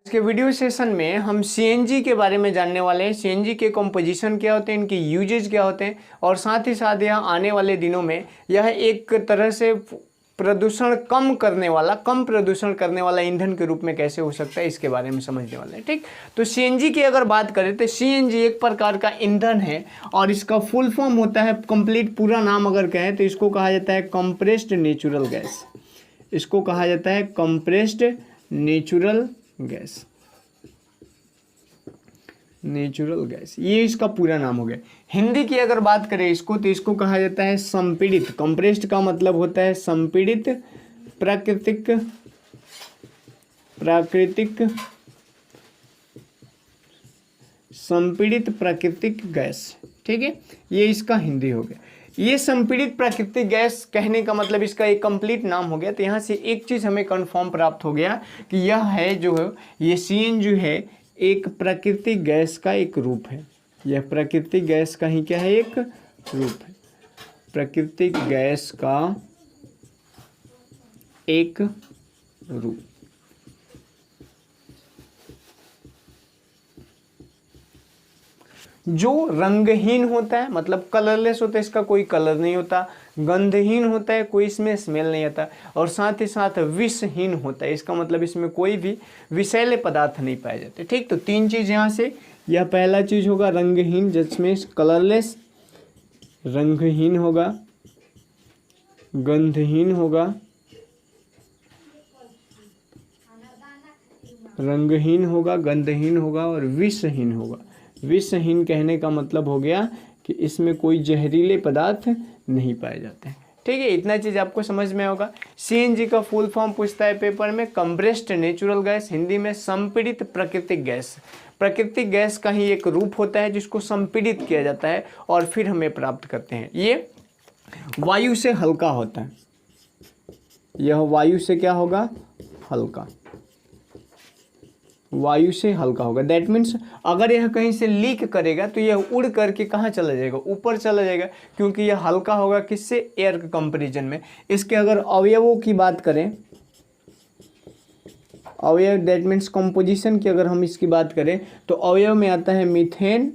इसके video session में हम सीएनजी के बारे में जानने वाले हैं। सीएनजी के कंपोजिशन क्या होते हैं, इनके यूजेज क्या होते हैं और साथ ही साथ यह आने वाले दिनों में यह एक तरह से प्रदूषण कम प्रदूषण करने वाला ईंधन के रूप में कैसे हो सकता है, इसके बारे में समझने वाले हैं। ठीक, तो सीएनजी की अगर बात करें तो सीएनजी एक प्रकार का ईंधन है और इसका फुल फॉर्म होता है, कंप्लीट पूरा नाम अगर कहें तो इसको कहा जाता है कंप्रेस्ड नेचुरल गैस। इसको कहा जाता है कंप्रेस्ड नेचुरल गैस, ये इसका पूरा नाम हो गया। हिंदी की अगर बात करें इसको तो इसको कहा जाता है संपीड़ित। कंप्रेस्ड का मतलब होता है संपीड़ित प्राकृतिक संपीड़ित प्राकृतिक गैस। ठीक है, ये इसका हिंदी हो गया। ये संपीड़ित प्राकृतिक गैस कहने का मतलब इसका एक कंप्लीट नाम हो गया। तो यहाँ से एक चीज़ हमें कंफर्म प्राप्त हो गया कि यह है जो है ये सीएन जो है एक प्राकृतिक गैस का एक रूप है। यह प्राकृतिक गैस का ही क्या है, एक रूप है। प्राकृतिक गैस का एक रूप। जो रंगहीन होता है, मतलब कलरलेस होता है, इसका कोई कलर नहीं होता। गंधहीन होता है, कोई इसमें स्मेल नहीं आता। और साथ ही साथ विषहीन होता है, इसका मतलब इसमें कोई भी विषैले पदार्थ नहीं पाए जाते। ठीक, तो तीन चीज़ यहाँ से, यह पहला चीज़ होगा रंगहीन, जिसमें कलरलेस, रंगहीन होगा, गंधहीन होगा, रंगहीन होगा, गंधहीन होगा और विषहीन होगा। विषहीन कहने का मतलब हो गया कि इसमें कोई जहरीले पदार्थ नहीं पाए जाते हैं। ठीक है, इतना चीज़ आपको समझ में होगा। सीएनजी का फुल फॉर्म पूछता है पेपर में, कंप्रेस्ड नेचुरल गैस, हिंदी में संपीड़ित प्राकृतिक गैस। प्राकृतिक गैस का ही एक रूप होता है जिसको संपीड़ित किया जाता है और फिर हमें प्राप्त करते हैं। ये वायु से हल्का होता है, यह वायु से क्या होगा, हल्का, वायु से हल्का होगा। दैट मीन्स अगर यह कहीं से लीक करेगा तो यह उड़ करके कहाँ चला जाएगा, ऊपर चला जाएगा, क्योंकि यह हल्का होगा किससे, एयर के कंपैरिजन में। इसके अगर अवयवों की बात करें, अवयव दैट मीन्स कंपोजिशन की अगर हम इसकी बात करें तो अवयव में आता है मीथेन,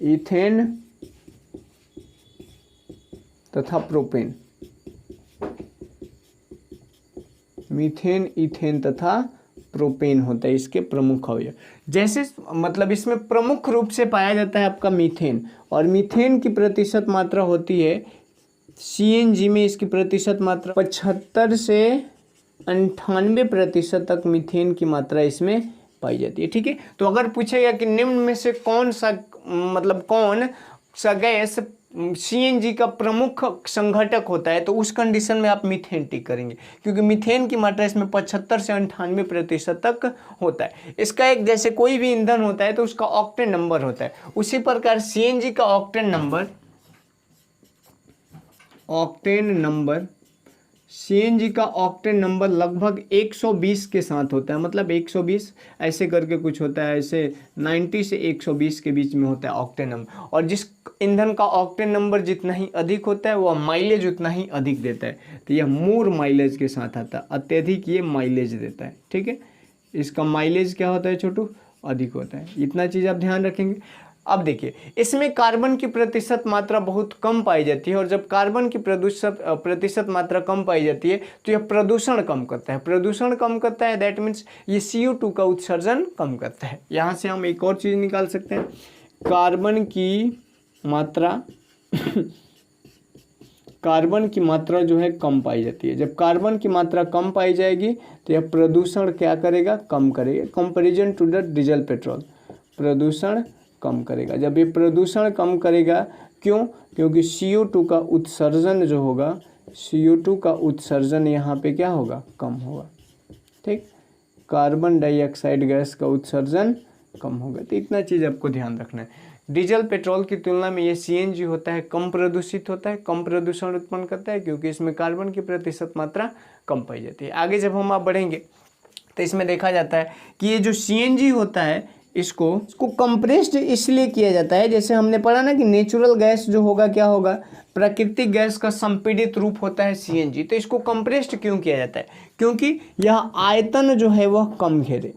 ईथेन तथा प्रोपेन। मीथेन, ईथेन तथा प्रोपेन होता है इसके प्रमुख अवयव। जैसे मतलब इसमें प्रमुख रूप से पाया जाता है आपका मीथेन, और मीथेन की प्रतिशत मात्रा होती है सीएनजी में, इसकी प्रतिशत मात्रा 75 से 98% तक मीथेन की मात्रा इसमें पाई जाती है। ठीक है, तो अगर पूछेगा कि निम्न में से कौन सा गैस सीएनजी का प्रमुख संघटक होता है, तो उस कंडीशन में आप मीथेन टिक करेंगे, क्योंकि मीथेन की मात्रा इसमें 75 से 98% तक होता है। इसका एक, जैसे कोई भी ईंधन होता है तो उसका ऑक्टेन नंबर होता है, उसी प्रकार सीएनजी का ऑक्टेन नंबर सीएनजी का ऑक्टेन नंबर लगभग 120 के साथ होता है। मतलब 120 ऐसे करके कुछ होता है, ऐसे 90 से 120 के बीच में होता है ऑक्टेन नंबर। और जिस ईंधन का ऑक्टेन नंबर जितना ही अधिक होता है वह माइलेज उतना ही अधिक देता है। तो यह मोर माइलेज के साथ आता है, अत्यधिक ये माइलेज देता है। ठीक है, इसका माइलेज क्या होता है छोटू, अधिक होता है। इतना चीज़ आप ध्यान रखेंगे। अब देखिए, इसमें कार्बन की प्रतिशत मात्रा बहुत कम पाई जाती है, और जब कार्बन की प्रतिशत मात्रा कम पाई जाती है तो यह प्रदूषण कम करता है। प्रदूषण कम करता है, दैट मीन्स ये CO2 का उत्सर्जन कम करता है। यहाँ से हम एक और चीज़ निकाल सकते हैं, कार्बन की मात्रा जो है कम पाई जाती है। जब कार्बन की मात्रा कम पाई जाएगी तो यह प्रदूषण क्या करेगा, कम करेगा। Comparison to the diesel petrol, प्रदूषण कम करेगा। जब ये प्रदूषण कम करेगा, क्यों, क्योंकि CO2 का उत्सर्जन जो होगा, CO2 का उत्सर्जन यहाँ पे क्या होगा, कम होगा। ठीक, कार्बन डाइऑक्साइड गैस का उत्सर्जन कम होगा। तो इतना चीज़ आपको ध्यान रखना है। डीजल पेट्रोल की तुलना में ये सीएनजी होता है कम प्रदूषित होता है, कम प्रदूषण उत्पन्न करता है, क्योंकि इसमें कार्बन की प्रतिशत मात्रा कम पाई जाती है। आगे जब हम आप बढ़ेंगे तो इसमें देखा जाता है कि ये जो सीएनजी होता है इसको कंप्रेस्ड इसलिए किया जाता है, जैसे हमने पढ़ा ना कि नेचुरल गैस जो होगा क्या होगा, प्राकृतिक गैस का संपीड़ित रूप होता है सीएनजी। तो इसको कंप्रेस्ड क्यों किया जाता है, क्योंकि यह आयतन जो है वह कम घेरे,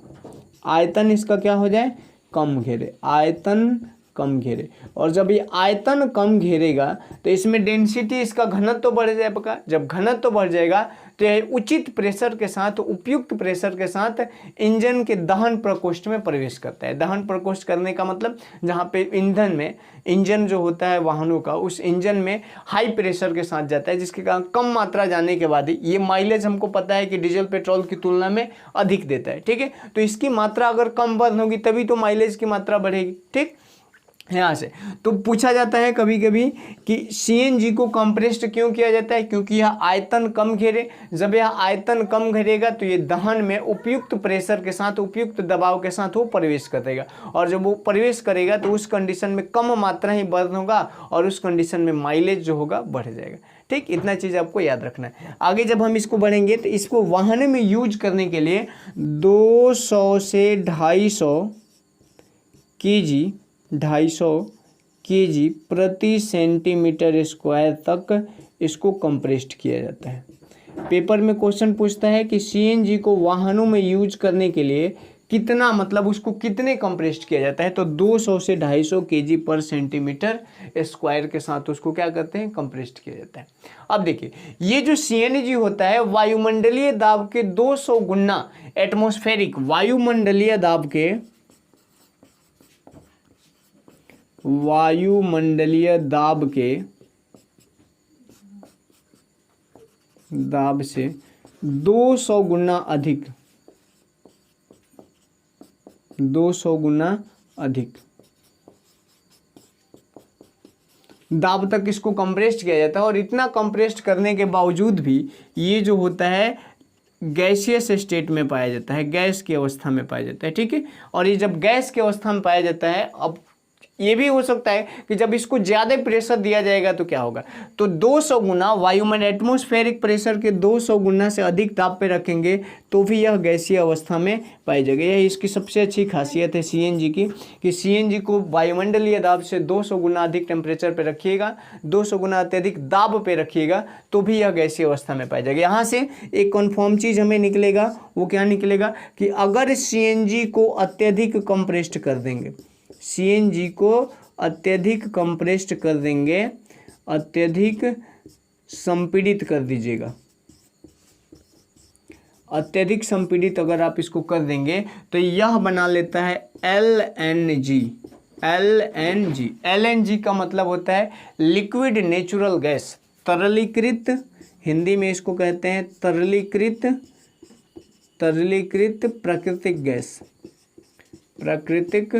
आयतन इसका क्या हो जाए, कम घेरे, आयतन कम घेरे। और जब ये आयतन कम घेरेगा तो इसमें डेंसिटी, इसका घनत्व तो बढ़ जाएगा। जब घनत्व तो बढ़ जाएगा तो यह उचित प्रेशर के साथ, उपयुक्त प्रेशर के साथ इंजन के दहन प्रकोष्ठ में प्रवेश करता है। दहन प्रकोष्ठ करने का मतलब जहाँ पे ईंधन में, इंजन जो होता है वाहनों का, उस इंजन में हाई प्रेशर के साथ जाता है, जिसके कारण कम मात्रा जाने के बाद ही ये माइलेज हमको पता है कि डीजल पेट्रोल की तुलना में अधिक देता है। ठीक है, तो इसकी मात्रा अगर कम बंद होगी तभी तो माइलेज की मात्रा बढ़ेगी। ठीक, यहाँ से तो पूछा जाता है कभी कभी कि सीएनजी को कंप्रेस्ड क्यों किया जाता है, क्योंकि यह आयतन कम घेरे। जब यह आयतन कम घेरेगा तो ये दहन में उपयुक्त प्रेशर के साथ, उपयुक्त दबाव के साथ वो प्रवेश करेगा, और जब वो प्रवेश करेगा तो उस कंडीशन में कम मात्रा ही बर्न होगा और उस कंडीशन में माइलेज जो होगा बढ़ जाएगा। ठीक, इतना चीज़ आपको याद रखना है। आगे जब हम इसको बढ़ेंगे तो इसको वाहन में यूज करने के लिए 200 से 250 केजी प्रति सेंटीमीटर स्क्वायर तक इसको कंप्रेस्ड किया जाता है। पेपर में क्वेश्चन पूछता है कि सीएनजी को वाहनों में यूज करने के लिए कितना, मतलब उसको कितने कंप्रेस्ड किया जाता है, तो 200 से 250 केजी पर सेंटीमीटर स्क्वायर के साथ उसको क्या करते हैं, कंप्रेस्ड किया जाता है। अब देखिए, ये जो सीएनजी होता है वायुमंडलीय दाब के 200 गुना एटमॉस्फेरिक, वायुमंडलीय दाब से 200 गुना अधिक, 200 गुना अधिक दाब तक इसको कंप्रेस्ड किया जाता है। और इतना कंप्रेस्ड करने के बावजूद भी ये जो होता है गैसियस स्टेट में पाया जाता है, गैस की अवस्था में पाया जाता है। ठीक है, और ये जब गैस की अवस्था में पाया जाता है, अब ये भी हो सकता है कि जब इसको ज़्यादा प्रेशर दिया जाएगा तो क्या होगा, तो 200 गुना वायुमंडल एटमॉस्फेरिक प्रेशर के 200 गुना से अधिक ताप पे रखेंगे तो भी यह गैसीय अवस्था में पाई जाएगी। यह इसकी सबसे अच्छी खासियत है सीएनजी की, कि सीएनजी को वायुमंडलीय दाब से 200 गुना अधिक टेम्परेचर पे रखिएगा, 200 गुना अत्यधिक दाब पे रखिएगा तो भी यह गैसीय अवस्था में पाई जाएगी। यहाँ से एक कन्फर्म चीज़ हमें निकलेगा, वो क्या निकलेगा कि अगर सीएनजी को अत्यधिक कंप्रेस्ड कर देंगे, सीएनजी को अत्यधिक कंप्रेस्ड कर देंगे, अत्यधिक संपीड़ित कर दीजिएगा, अत्यधिक संपीड़ित अगर आप इसको कर देंगे तो यह बना लेता है एलएनजी। एलएनजी, एलएनजी का मतलब होता है लिक्विड नेचुरल गैस, तरलीकृत, हिंदी में इसको कहते हैं तरलीकृत प्राकृतिक गैस, प्राकृतिक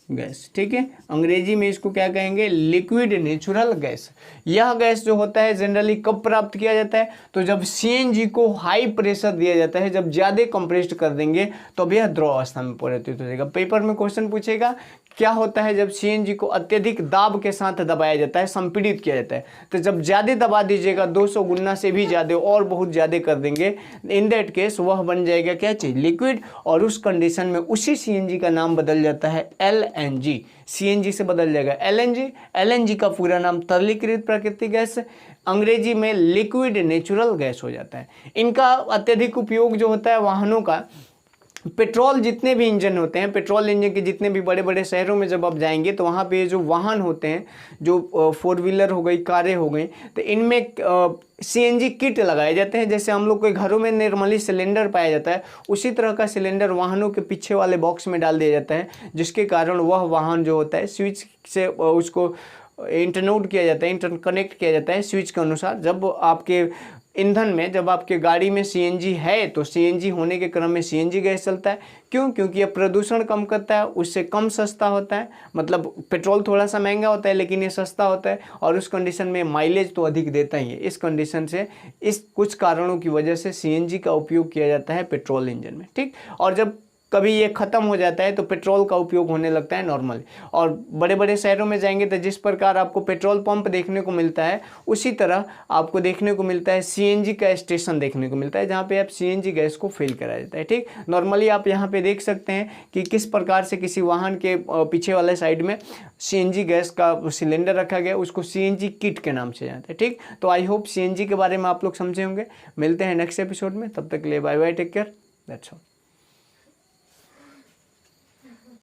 गैस। ठीक है, अंग्रेजी में इसको क्या कहेंगे, लिक्विड नेचुरल गैस। यह गैस जो होता है जनरली कब प्राप्त किया जाता है, तो जब सीएनजी को हाई प्रेशर दिया जाता है, जब ज़्यादा कंप्रेस्ड कर देंगे तो यह द्रव अवस्था में परिवर्तित हो जाएगा। पेपर में क्वेश्चन पूछेगा क्या होता है जब सीएनजी को अत्यधिक दाब के साथ दबाया जाता है, संपीड़ित किया जाता है, तो जब ज़्यादा दबा दीजिएगा, 200 गुना से भी ज़्यादा और बहुत ज़्यादा कर देंगे, इन दैट केस वह बन जाएगा क्या चीज़, लिक्विड। और उस कंडीशन में उसी सीएनजी का नाम बदल जाता है एलएनजी, सीएनजी से बदल जाएगा एलएनजी। एलएनजी का पूरा नाम तरलीकृत प्राकृतिक गैस, अंग्रेजी में लिक्विड नेचुरल गैस हो जाता है। इनका अत्यधिक उपयोग जो होता है वाहनों का, पेट्रोल जितने भी इंजन होते हैं, पेट्रोल इंजन के जितने भी बड़े बड़े शहरों में जब आप जाएंगे तो वहाँ पे जो वाहन होते हैं, जो 4 व्हीलर हो गई, कारें हो गई, तो इनमें सीएनजी किट लगाए जाते हैं। जैसे हम लोग के घरों में नॉर्मली सिलेंडर पाया जाता है, उसी तरह का सिलेंडर वाहनों के पीछे वाले बॉक्स में डाल दिया जाता है, जिसके कारण वह वाहन जो होता है स्विच से उसको इंटरनोट किया जाता है, इंटरकनेक्ट किया जाता है स्विच के अनुसार। जब आपके ईंधन में, जब आपके गाड़ी में सीएनजी है तो सीएनजी होने के क्रम में सीएनजी गैस चलता है। क्यों? क्योंकि यह प्रदूषण कम करता है, उससे कम सस्ता होता है, मतलब पेट्रोल थोड़ा सा महंगा होता है लेकिन ये सस्ता होता है, और उस कंडीशन में माइलेज तो अधिक देता ही है। इस कंडीशन से, इस कुछ कारणों की वजह से सीएनजी का उपयोग किया जाता है पेट्रोल इंजन में। ठीक, और जब कभी ये ख़त्म हो जाता है तो पेट्रोल का उपयोग होने लगता है नॉर्मल। और बड़े बड़े शहरों में जाएंगे तो जिस प्रकार आपको पेट्रोल पंप देखने को मिलता है उसी तरह आपको देखने को मिलता है सीएनजी का स्टेशन देखने को मिलता है, जहाँ पे आप सीएनजी गैस को फिल कराया जाता है। ठीक, नॉर्मली आप यहाँ पे देख सकते हैं कि किस प्रकार से किसी वाहन के पीछे वाले साइड में सीएनजी गैस का सिलेंडर रखा गया, उसको सीएनजी किट के नाम से जानते हैं। ठीक, तो आई होप सीएनजी के बारे में आप लोग समझे होंगे। मिलते हैं नेक्स्ट एपिसोड में, तब तक के लिए bye bye, take care, that's all.